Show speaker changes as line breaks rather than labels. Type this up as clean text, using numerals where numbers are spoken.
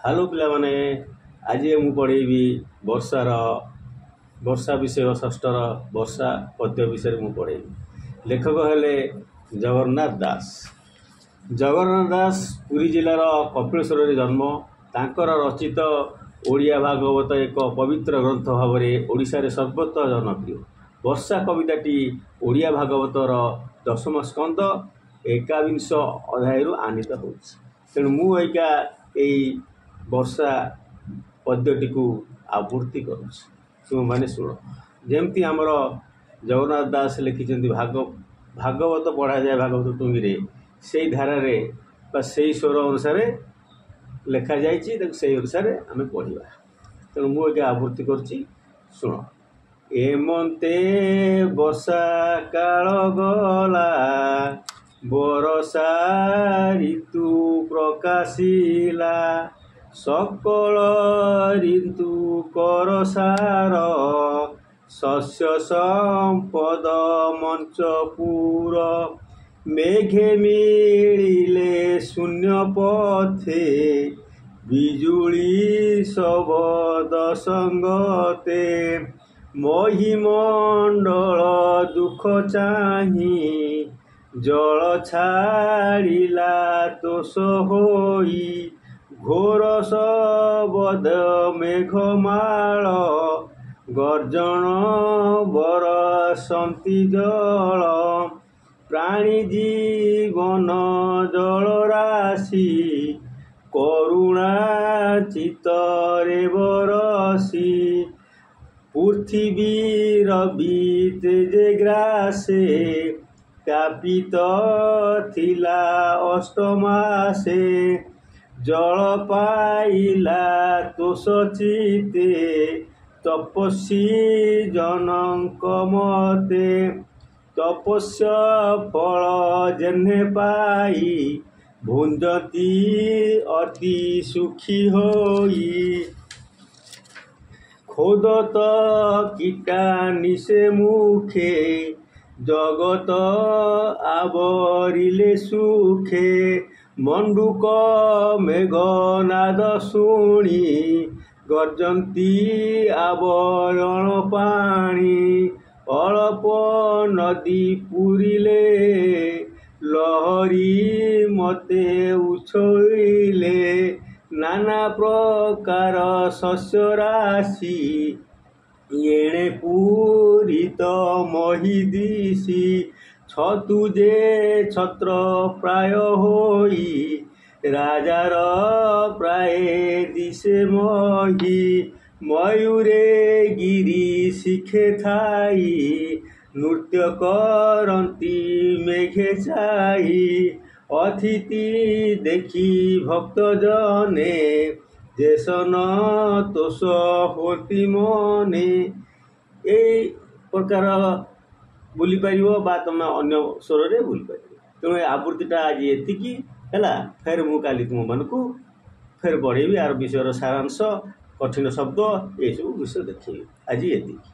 Hello पिलामाने आज मु पढ़ेबी वर्षा विषय षष्ठर वर्षा पद्य विषय मु पढ़ेबी। लेखक हेले जगन्नाथ दास। जगन्नाथ दास पुरी जिलार कपिलेश्वर जन्म। तांकर रचित ओडिया भागवत एक पवित्र ग्रंथ भाव में ओडिशा रे सर्वत्र जनप्रिय। वर्षा कविताटी ओडिया भागवतर 10म स्कंद 21 अध्याय आनीत हो। तेणु मुझा यही वर्षा पद्यटी को आवृत्ति करूँ शुण। जमती आमर जगन्नाथ दास लिखिं भागवत पढ़ा जाए भागवत टुंगी से धारार से स्वर अनुसार लेखा जाए अनुसार आम पढ़ा। तेणु मुझे आवृत्ति करुँच शुण। एमंते वर्षा काल गला बरषा ऋतु प्रकाशिला सकल ऋतु करसार शस्य संपद मंचपुर मेघे मिले शून्य पथे बिजुली शबद संगते महिमंडल दुख चाही जल छाड़िला तोष होई घोर शबद मेघमाल गर्जन बरसंती जल प्राणी जीवन जल राशि करुणा चित्तरे बरसी पृथ्वीर बीते ग्रासे कापित थिला अष्टमासे जल पाइला तोष चिते तपस्वी जनक मते तपस्या फल जेने पाई भुंजती अति सुखी होई खोदत कीटा निशे मुखे जगत आवरिले सुखे मंडूक मेघनाद शुणी गर्जंती आवरण पाणी अल्प नदी पुरिले लहरी मते उछलिले नाना प्रकार शस्य राशि एणे पूरित महिदिशी छतुजे छत्र प्राय होई राजार प्राय दिशे मही मयूरे गिरी शिखे थाई नृत्य करती मेघे छाई अतिथि देखी भक्त जने जेसन तोष होती मने यही प्रकार बुली पारिबो बा तमे अन्य स्वर रे बुली पारिबो। तेणु आवृत्तिटा आज एतिकी है। फेर मु काली तुम मन को फेर बढ़ेबी आर विषय सारांश कठिन शब्द ये सब विषय देखिए। आज एतिकी।